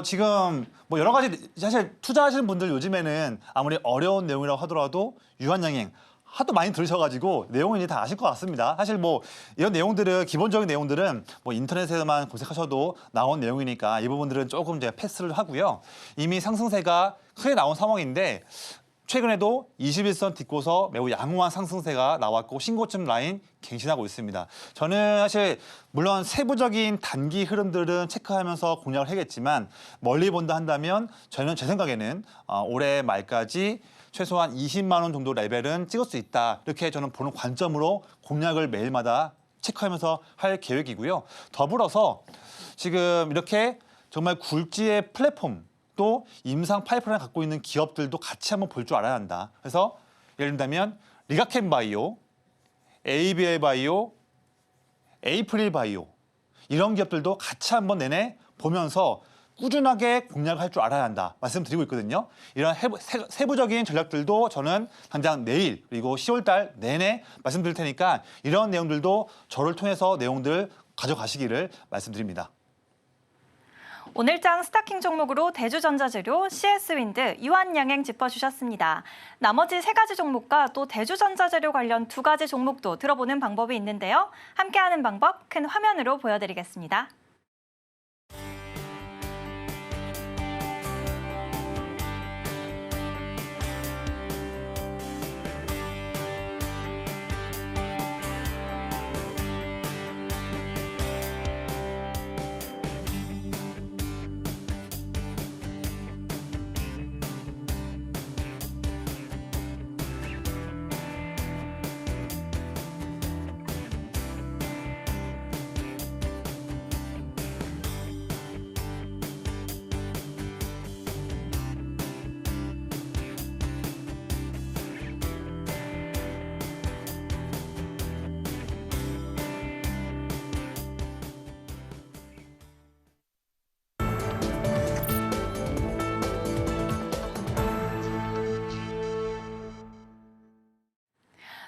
지금 뭐 여러 가지 사실 투자하시는 분들 요즘에는 아무리 어려운 내용이라고 하더라도 유한양행 하도 많이 들으셔가지고 내용은 이제 다 아실 것 같습니다. 사실 뭐 이런 내용들은 기본적인 내용들은 뭐 인터넷에만 검색하셔도 나온 내용이니까 이 부분들은 조금 제가 패스를 하고요. 이미 상승세가 크게 나온 상황인데 최근에도 21선 딛고서 매우 양호한 상승세가 나왔고 신고점 라인 갱신하고 있습니다. 저는 사실 물론 세부적인 단기 흐름들은 체크하면서 공략을 하겠지만 멀리 본다 한다면 저는 제 생각에는 올해 말까지 최소한 20만 원 정도 레벨은 찍을 수 있다. 이렇게 저는 보는 관점으로 공략을 매일마다 체크하면서 할 계획이고요. 더불어서 지금 이렇게 정말 굴지의 플랫폼 또 임상 파이프라인을 갖고 있는 기업들도 같이 한번 볼 줄 알아야 한다. 그래서 예를 들면 리가켄 바이오, ABL 바이오, 에이프릴 바이오 이런 기업들도 같이 한번 내내 보면서 꾸준하게 공략을 할 줄 알아야 한다. 말씀드리고 있거든요. 이런 세부적인 전략들도 저는 당장 내일 그리고 10월 달 내내 말씀드릴 테니까 이런 내용들도 저를 통해서 내용들 가져가시기를 말씀드립니다. 오늘장 스타킹 종목으로 대주전자재료, CS윈드, 유한양행 짚어주셨습니다. 나머지 3가지 종목과 또 대주전자재료 관련 2가지 종목도 들어보는 방법이 있는데요. 함께하는 방법 큰 화면으로 보여드리겠습니다.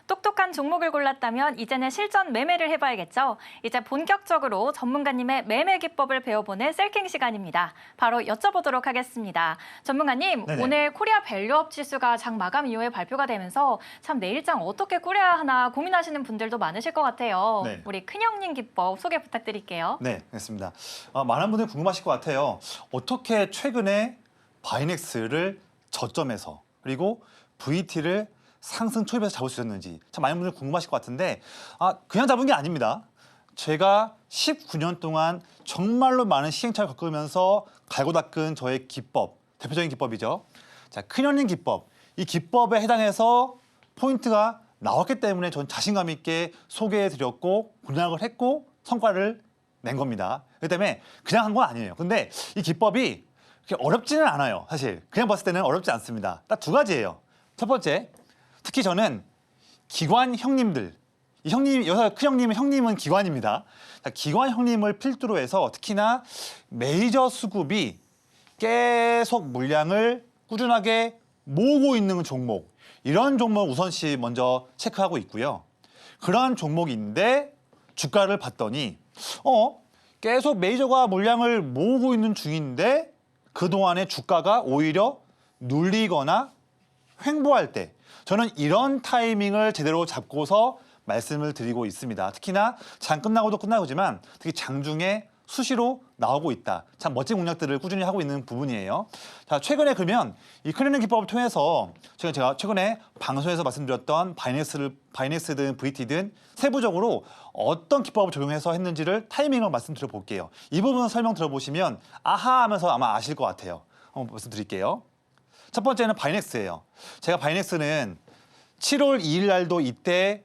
똑똑한 종목을 골랐다면 이제는 실전 매매를 해봐야겠죠. 이제 본격적으로 전문가님의 매매 기법을 배워보는 셀킹 시간입니다. 바로 여쭤보도록 하겠습니다. 전문가님, 네네. 오늘 코리아 밸류업 지수가 장 마감 이후에 발표가 되면서 참 내일장 어떻게 꾸려야 하나 고민하시는 분들도 많으실 것 같아요. 네. 우리 큰형님 기법 소개 부탁드릴게요. 네, 알겠습니다. 많은 분들이 궁금하실 것 같아요. 어떻게 최근에 바이넥스를 저점에서 그리고 VT를 상승 초입에서 잡을 수 있었는지 참 많은 분들이 궁금하실 것 같은데 그냥 잡은 게 아닙니다. 제가 19년 동안 정말로 많은 시행착오를 겪으면서 갈고 닦은 저의 기법, 대표적인 기법이죠. 자, 큰형님 기법. 이 기법에 해당해서 포인트가 나왔기 때문에 전 자신감 있게 소개해드렸고 공략을 했고 성과를 낸 겁니다. 그렇기 때문에 그냥 한 건 아니에요. 근데 이 기법이 그렇게 어렵지는 않아요. 사실 그냥 봤을 때는 어렵지 않습니다. 딱 두 가지예요. 첫 번째, 특히 저는 기관 형님들, 이 형님, 여기서 큰 형님은 기관입니다. 자, 기관 형님을 필두로 해서 특히나 메이저 수급이 계속 물량을 꾸준하게 모으고 있는 종목, 이런 종목 우선시 먼저 체크하고 있고요. 그러한 종목인데 주가를 봤더니 계속 메이저가 물량을 모으고 있는 중인데 그동안에 주가가 오히려 눌리거나 횡보할 때 저는 이런 타이밍을 제대로 잡고서 말씀을 드리고 있습니다. 특히나 장 끝나고도 끝나고지만 특히 장중에 수시로 나오고 있다. 참 멋진 공략들을 꾸준히 하고 있는 부분이에요. 자, 최근에 그러면 이 클리닝 기법을 통해서 제가 최근에 방송에서 말씀드렸던 바이넥스든 VT든 세부적으로 어떤 기법을 적용해서 했는지를 타이밍을 말씀드려 볼게요. 이 부분 설명 들어보시면 아하 하면서 아마 아실 것 같아요. 한번 말씀드릴게요. 첫 번째는 바이넥스예요. 제가 바이넥스는 7월 2일 날도 이때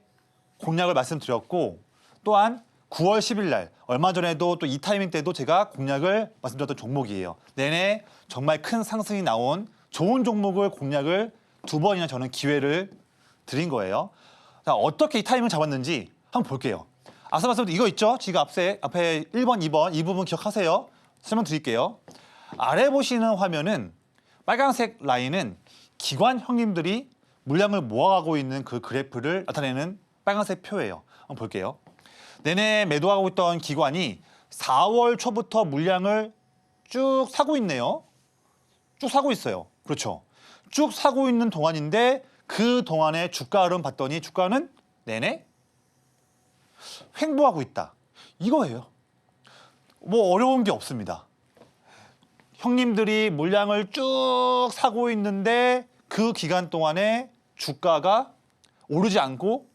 공략을 말씀드렸고 또한 9월 10일 날 얼마 전에도 또 이 타이밍 때도 제가 공략을 말씀드렸던 종목이에요. 내내 정말 큰 상승이 나온 좋은 종목을 공략을 두 번이나 저는 기회를 드린 거예요. 자, 어떻게 이 타이밍을 잡았는지 한번 볼게요. 앞서 말씀드린 이거 있죠? 지금 앞에 1번, 2번 이 부분 기억하세요. 설명 드릴게요. 아래 보시는 화면은 빨간색 라인은 기관 형님들이 물량을 모아가고 있는 그 그래프를 나타내는 빨간색 표예요. 한번 볼게요. 내내 매도하고 있던 기관이 4월 초부터 물량을 쭉 사고 있네요. 쭉 사고 있어요. 그렇죠. 쭉 사고 있는 동안인데 그 동안에 주가 흐름 봤더니 주가는 내내 횡보하고 있다. 이거예요. 뭐 어려운 게 없습니다. 형님들이 물량을 쭉 사고 있는데 그 기간 동안에 주가가 오르지 않고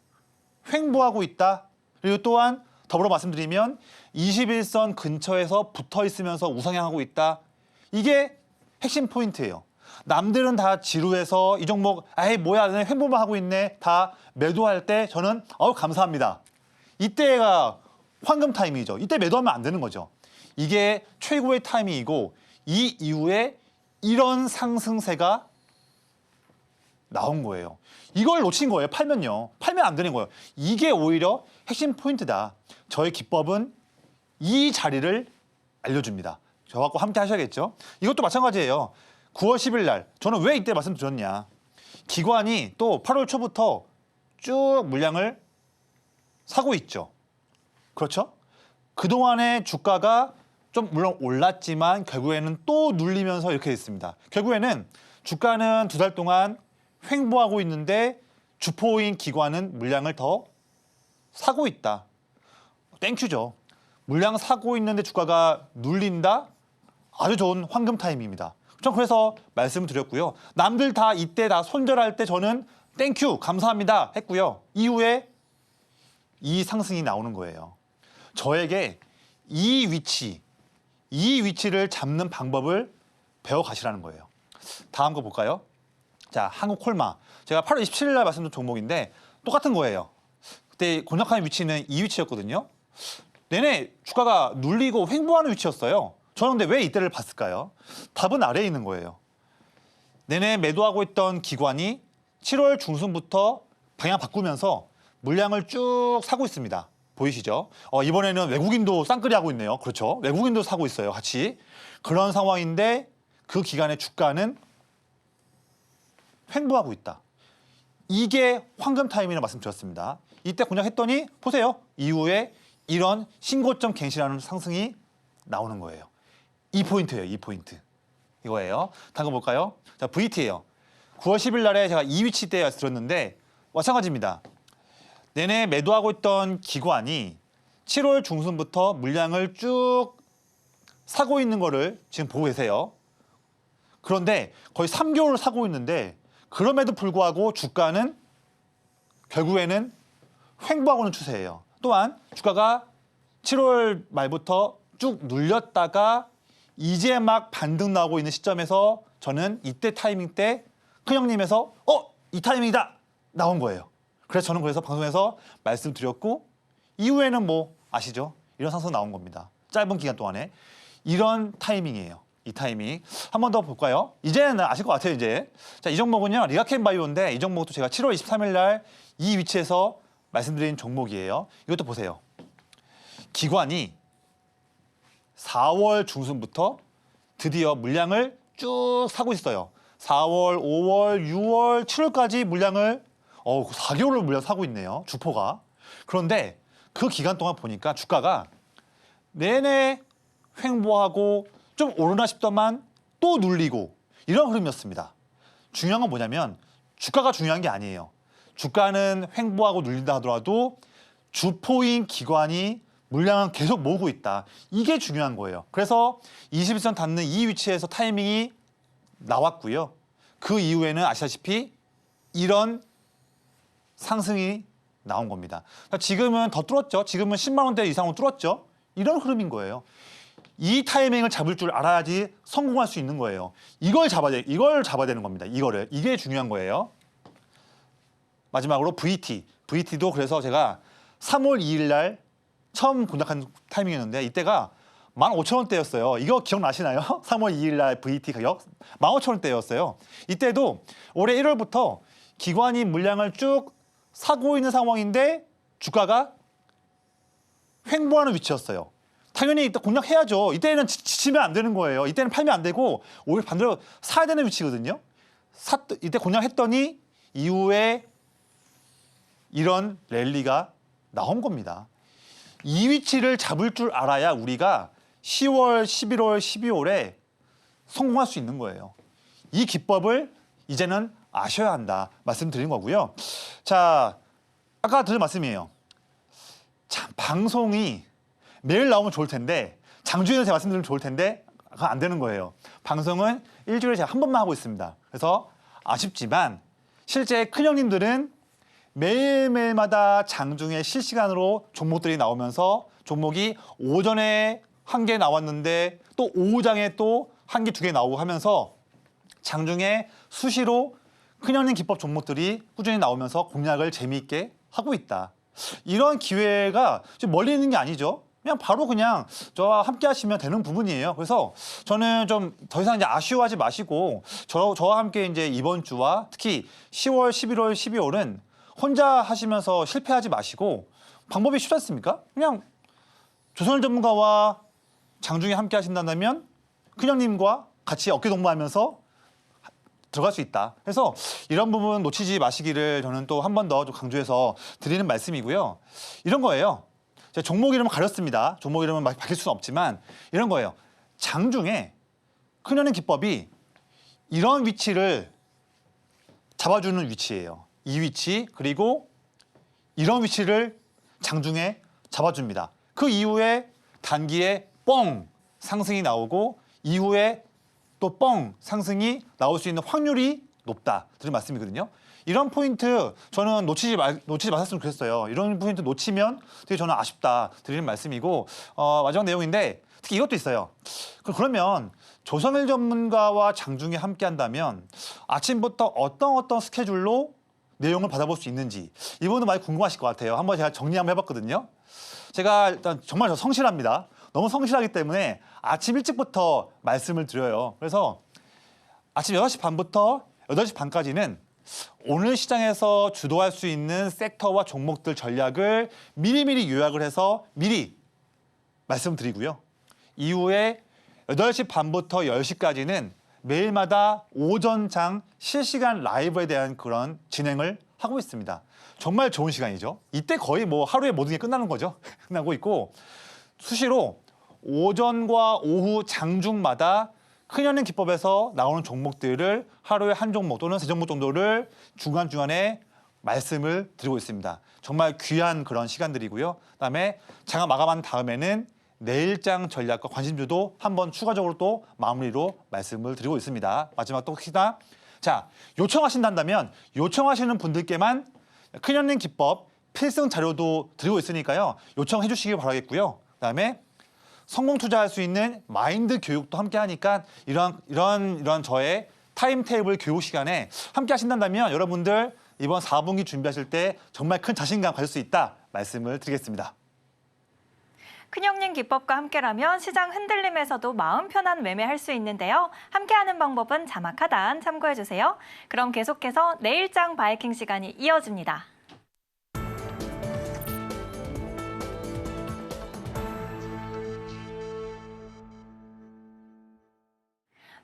횡보하고 있다. 그리고 또한 더불어 말씀드리면 21선 근처에서 붙어 있으면서 우상향하고 있다. 이게 핵심 포인트예요. 남들은 다 지루해서 이 종목 아이 뭐야 횡보만 하고 있네. 다 매도할 때 저는 감사합니다. 이때가 황금 타이밍이죠. 이때 매도하면 안 되는 거죠. 이게 최고의 타이밍이고 이 이후에 이런 상승세가 나온 거예요. 이걸 놓친 거예요. 팔면요. 팔면 안 되는 거예요. 이게 오히려 핵심 포인트다. 저의 기법은 이 자리를 알려줍니다. 저하고 함께 하셔야겠죠. 이것도 마찬가지예요. 9월 10일 날 저는 왜 이때 말씀드렸냐. 기관이 또 8월 초부터 쭉 물량을 사고 있죠. 그렇죠? 그동안에 주가가 좀 물론 올랐지만 결국에는 또 눌리면서 이렇게 됐습니다. 결국에는 주가는 2달 동안 횡보하고 있는데 주포인 기관은 물량을 더 사고 있다. 땡큐죠. 물량 사고 있는데 주가가 눌린다? 아주 좋은 황금 타임입니다. 전 그래서 말씀을 드렸고요. 남들 다 이때 다 손절할 때 저는 땡큐 감사합니다 했고요. 이후에 이 상승이 나오는 거예요. 저에게 이 위치를 잡는 방법을 배워가시라는 거예요. 다음 거 볼까요? 자, 한국콜마. 제가 8월 27일 날 말씀드린 종목인데 똑같은 거예요. 그때 공략하는 위치는 이 위치였거든요. 내내 주가가 눌리고 횡보하는 위치였어요. 저는 근데 왜 이때를 봤을까요? 답은 아래에 있는 거예요. 내내 매도하고 있던 기관이 7월 중순부터 방향 바꾸면서 물량을 쭉 사고 있습니다. 보이시죠? 이번에는 외국인도 쌍끌이 하고 있네요. 그렇죠? 외국인도 사고 있어요. 같이. 그런 상황인데 그 기간의 주가는 횡보하고 있다. 이게 황금 타임이라고 말씀드렸습니다. 이때 공략했더니 보세요. 이후에 이런 신고점 갱신하는 상승이 나오는 거예요. 이 포인트예요. 이 포인트. 이거예요. 다음 거 볼까요? 자, VT예요. 9월 10일 날에 제가 이 위치 때 말씀드렸는데 마찬가지입니다. 내내 매도하고 있던 기관이 7월 중순부터 물량을 쭉 사고 있는 거를 지금 보고 계세요. 그런데 거의 3개월을 사고 있는데 그럼에도 불구하고 주가는 결국에는 횡보하고는 추세예요. 또한 주가가 7월 말부터 쭉 눌렸다가 이제 막 반등 나오고 있는 시점에서 저는 이때 타이밍 때 큰형님에서 이 타이밍이다 나온 거예요. 그래서 저는 방송에서 말씀드렸고 이후에는 뭐 아시죠? 이런 상승 나온 겁니다. 짧은 기간 동안에 이런 타이밍이에요. 이 타이밍 한 번 더 볼까요? 이제는 아실 것 같아요. 이제 자, 이 종목은요 리가켄 바이오인데 이 종목도 제가 7월 23일 날 이 위치에서 말씀드린 종목이에요. 이것도 보세요. 기관이 4월 중순부터 드디어 물량을 쭉 사고 있어요. 4월, 5월, 6월, 7월까지 물량을 4개월을 물량 사고 있네요. 주포가. 그런데 그 기간 동안 보니까 주가가 내내 횡보하고 좀 오르나 싶더만 또 눌리고 이런 흐름이었습니다. 중요한 건 뭐냐면 주가가 중요한 게 아니에요. 주가는 횡보하고 눌린다 하더라도 주포인 기관이 물량은 계속 모으고 있다. 이게 중요한 거예요. 그래서 21선 닿는 이 위치에서 타이밍이 나왔고요. 그 이후에는 아시다시피 이런 상승이 나온 겁니다. 지금은 더 뚫었죠. 지금은 10만 원대 이상으로 뚫었죠. 이런 흐름인 거예요. 이 타이밍을 잡을 줄 알아야지 성공할 수 있는 거예요. 이걸 잡아야 되는 겁니다. 이게 중요한 거예요. 마지막으로 VT도 그래서 제가 3월 2일 날 처음 공략한 타이밍이었는데 이때가 15,000원대였어요. 이거 기억나시나요? 3월 2일 날 VT 가격 15,000원대였어요. 이때도 올해 1월부터 기관이 물량을 쭉 사고 있는 상황인데 주가가 횡보하는 위치였어요. 당연히 이때 공략해야죠. 이때는 지치면 안 되는 거예요. 이때는 팔면 안 되고 오히려 반대로 사야 되는 위치거든요. 이때 공략했더니 이후에 이런 랠리가 나온 겁니다. 이 위치를 잡을 줄 알아야 우리가 10월, 11월, 12월에 성공할 수 있는 거예요. 이 기법을 이제는 아셔야 한다 말씀드린 거고요. 자, 아까 드린 말씀이에요. 참 방송이 매일 나오면 좋을 텐데 장주에는 제가 말씀드리면 좋을 텐데 그건 안 되는 거예요. 방송은 일주일에 제가 한 번만 하고 있습니다. 그래서 아쉽지만 실제 큰형님들은 매일매일마다 장중에 실시간으로 종목들이 나오면서 종목이 오전에 한 개 나왔는데 또 오후장에 또 한 개, 두 개 나오고 하면서 장중에 수시로 큰형님 기법 종목들이 꾸준히 나오면서 공략을 재미있게 하고 있다. 이런 기회가 좀 멀리 있는 게 아니죠. 그냥 바로 그냥 저와 함께 하시면 되는 부분이에요. 그래서 저는 좀 더 이상 이제 아쉬워하지 마시고 저와 함께 이제 이번 주와 특히 10월, 11월, 12월은 혼자 하시면서 실패하지 마시고 방법이 쉽지 않습니까? 그냥 조선일 전문가와 장중에 함께 하신다면 큰형님과 같이 어깨 동무하면서 들어갈 수 있다. 그래서 이런 부분 놓치지 마시기를 저는 또 한 번 더 강조해서 드리는 말씀이고요. 이런 거예요. 제가 종목 이름을 가렸습니다. 종목 이름은 밝힐 수는 없지만 이런 거예요. 장중에 큰형님 기법이 이런 위치를 잡아주는 위치예요. 이 위치 그리고 이런 위치를 장중에 잡아줍니다. 그 이후에 단기에 뻥 상승이 나오고 이후에 또 뻥 상승이 나올 수 있는 확률이 높다. 드린 말씀이거든요. 이런 포인트 저는 놓치지 마셨으면 좋겠어요. 이런 포인트 놓치면 되게 저는 아쉽다 드리는 말씀이고 마지막 내용인데 특히 이것도 있어요. 그러면 조선일 전문가와 장중에 함께 한다면 아침부터 어떤 스케줄로 내용을 받아볼 수 있는지 이 부분도 많이 궁금하실 것 같아요. 한번 제가 정리 한번 해봤거든요. 제가 일단 정말 성실합니다. 너무 성실하기 때문에 아침 일찍부터 말씀을 드려요. 그래서 아침 6시 반부터 8시 반까지는 오늘 시장에서 주도할 수 있는 섹터와 종목들 전략을 미리미리 요약을 해서 미리 말씀드리고요. 이후에 8시 반부터 10시까지는 매일마다 오전장 실시간 라이브에 대한 그런 진행을 하고 있습니다. 정말 좋은 시간이죠. 이때 거의 뭐 하루에 모든 게 끝나는 거죠. 끝나고 있고 수시로 오전과 오후 장중마다 큰형님 기법에서 나오는 종목들을 하루에 한 종목 또는 세 종목 정도를 중간중간에 말씀을 드리고 있습니다. 정말 귀한 그런 시간들이고요. 그다음에 장을 마감한 다음에는 내일장 전략과 관심주도 한번 추가적으로 또 마무리로 말씀을 드리고 있습니다. 마지막 또 혹시나 자 요청하신다면 요청하시는 분들께만 큰형님 기법 필승 자료도 드리고 있으니까요. 요청해 주시기 바라겠고요. 그다음에 성공 투자할 수 있는 마인드 교육도 함께 하니까 이런 저의 타임테이블 교육 시간에 함께 하신다면 여러분들 이번 4분기 준비하실 때 정말 큰 자신감 가질 수 있다 말씀을 드리겠습니다. 큰형님 기법과 함께라면 시장 흔들림에서도 마음 편한 매매할 수 있는데요. 함께하는 방법은 자막 하단 참고해주세요. 그럼 계속해서 내일장 바이킹 시간이 이어집니다.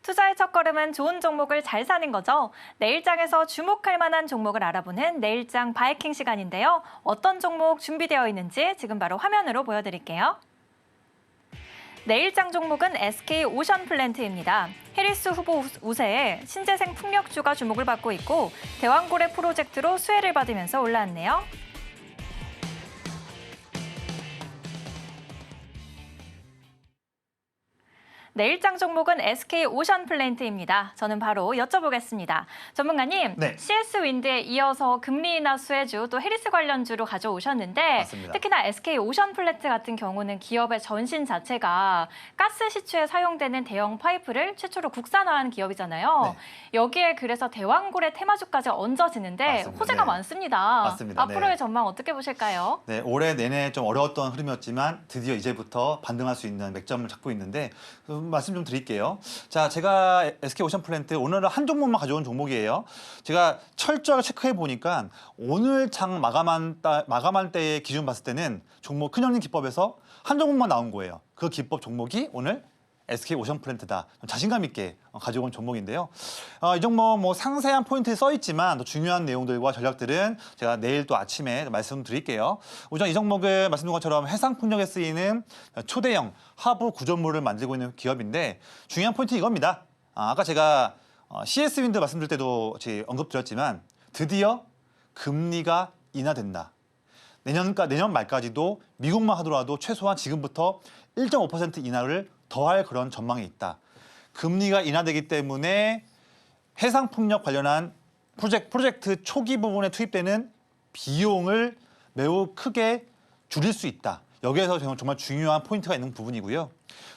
투자의 첫걸음은 좋은 종목을 잘 사는 거죠. 내일장에서 주목할 만한 종목을 알아보는 내일장 바이킹 시간인데요. 어떤 종목 준비되어 있는지 지금 바로 화면으로 보여드릴게요. 내일장 종목은 SK 오션플랜트입니다. 해리스 후보 우세에 신재생 풍력주가 주목을 받고 있고 대왕고래 프로젝트로 수혜를 받으면서 올라왔네요. 내일장 종목은 SK 오션플랜트입니다. 저는 바로 여쭤보겠습니다. 전문가님, 네. CS 윈드에 이어서 금리 인하 수혜주 또 해리스 관련주로 가져오셨는데 맞습니다. 특히나 SK 오션플랜트 같은 경우는 기업의 전신 자체가 가스 시추에 사용되는 대형 파이프를 최초로 국산화한 기업이잖아요. 네. 여기에 그래서 대왕고래 테마주까지 얹어지는데 맞습니다. 호재가 네. 많습니다. 맞습니다. 앞으로의 네. 전망 어떻게 보실까요? 네, 올해 내내 좀 어려웠던 흐름이었지만 드디어 이제부터 반등할 수 있는 맥점을 잡고 있는데 말씀 좀 드릴게요. 자, 제가 SK 오션플랜트 오늘은 한 종목만 가져온 종목이에요. 제가 철저하게 체크해 보니까 오늘 장 마감한 때의 기준 봤을 때는 종목 큰형님 기법에서 한 종목만 나온 거예요. 그 기법 종목이 오늘 SK 오션플랜트다. 자신감 있게 가져온 종목인데요. 이 종목 뭐 상세한 포인트에 써 있지만 더 중요한 내용들과 전략들은 제가 내일 또 아침에 말씀드릴게요. 우선 이 종목은 말씀드린 것처럼 해상풍력에 쓰이는 초대형 하부 구조물을 만들고 있는 기업인데 중요한 포인트 이겁니다. 아까 제가 CS 윈드 말씀드릴 때도 언급드렸지만 드디어 금리가 인하된다. 내년 말까지도 미국만 하더라도 최소한 지금부터 1.5% 인하를 더할 그런 전망이 있다. 금리가 인하되기 때문에 해상풍력 관련한 프로젝트 초기 부분에 투입되는 비용을 매우 크게 줄일 수 있다. 여기에서 정말 중요한 포인트가 있는 부분이고요.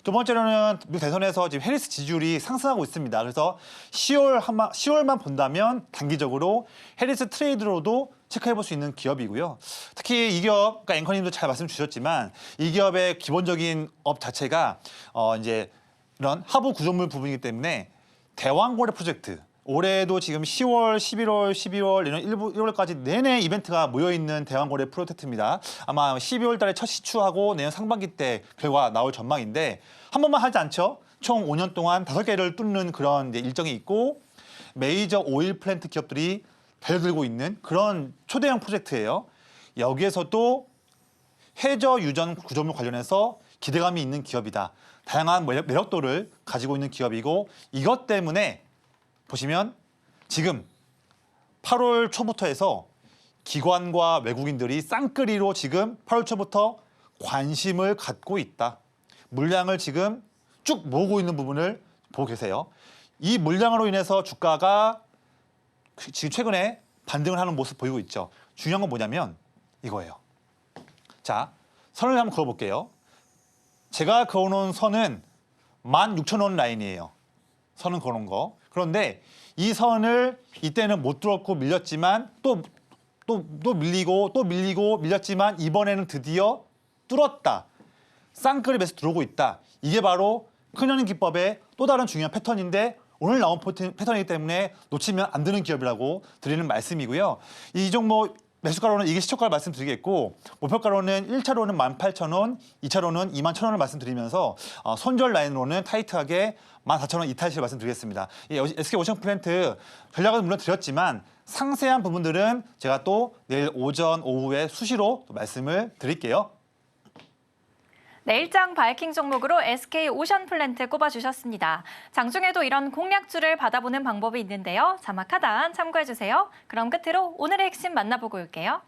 두 번째로는 미국 대선에서 지금 해리스 지지율이 상승하고 있습니다. 그래서 10월만 본다면 단기적으로 해리스 트레이드로도 체크해볼 수 있는 기업이고요. 특히 이 기업, 그러니까 앵커님도 잘 말씀 주셨지만 이 기업의 기본적인 업 자체가 이제 이런 하부 구조물 부분이기 때문에 대왕고래 프로젝트. 올해도 지금 10월, 11월, 12월, 이런 1월까지 내내 이벤트가 모여있는 대왕고래 프로젝트입니다. 아마 12월 달에 첫 시추하고 내년 상반기 때 결과 나올 전망인데 한 번만 하지 않죠? 총 5년 동안 5개를 뚫는 그런 이제 일정이 있고 메이저 오일 플랜트 기업들이 달려들고 있는 그런 초대형 프로젝트예요. 여기에서도 해저 유전 구조물 관련해서 기대감이 있는 기업이다. 다양한 매력도를 가지고 있는 기업이고 이것 때문에 보시면 지금 8월 초부터 해서 기관과 외국인들이 쌍끌이로 지금 8월 초부터 관심을 갖고 있다. 물량을 지금 쭉 모으고 있는 부분을 보고 계세요. 이 물량으로 인해서 주가가 지금 최근에 반등을 하는 모습 보이고 있죠. 중요한 건 뭐냐면 이거예요. 자, 선을 한번 그어볼게요. 제가 그어놓은 선은 16,000원 라인이에요. 선은 그어놓은 거. 그런데 이 선을 이때는 못 뚫었고 밀렸지만 또 밀리고 밀렸지만 이번에는 드디어 뚫었다. 쌍끌이 매수 들어오고 있다. 이게 바로 큰형님 기법의 또 다른 중요한 패턴인데 오늘 나온 패턴이기 때문에 놓치면 안 되는 기업이라고 드리는 말씀이고요. 이 종목 매수가로는 이게 시초가를 말씀드리겠고 목표가로는 1차로는 18,000원, 2차로는 21,000원을 말씀드리면서 손절 라인으로는 타이트하게 14,000원 이탈시를 말씀드리겠습니다. 이 SK 오션플랜트 전략은 물론 드렸지만 상세한 부분들은 제가 또 내일 오전, 오후에 수시로 또 말씀을 드릴게요. 내일장 바이킹 종목으로 SK 오션플랜트 꼽아주셨습니다. 장중에도 이런 공략주를 받아보는 방법이 있는데요. 자막 하단 참고해주세요. 그럼 끝으로 오늘의 핵심 만나보고 올게요.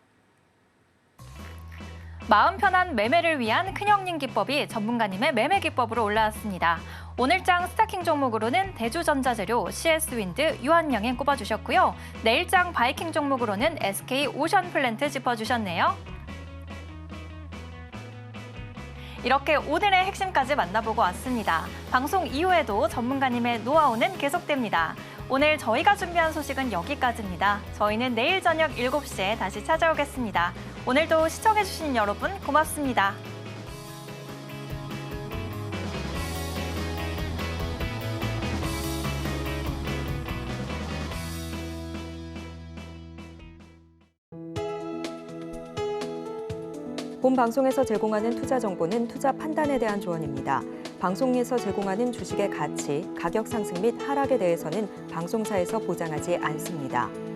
마음 편한 매매를 위한 큰형님 기법이 전문가님의 매매 기법으로 올라왔습니다. 오늘장 스타킹 종목으로는 대주전자재료, CS윈드, 유한양행 꼽아주셨고요. 내일장 바이킹 종목으로는 SK 오션플랜트 짚어주셨네요. 이렇게 오늘의 핵심까지 만나보고 왔습니다. 방송 이후에도 전문가님의 노하우는 계속됩니다. 오늘 저희가 준비한 소식은 여기까지입니다. 저희는 내일 저녁 7시에 다시 찾아오겠습니다. 오늘도 시청해주신 여러분 고맙습니다. 본 방송에서 제공하는 투자 정보는 투자 판단에 대한 조언입니다. 방송에서 제공하는 주식의 가치, 가격 상승 및 하락에 대해서는 방송사에서 보장하지 않습니다.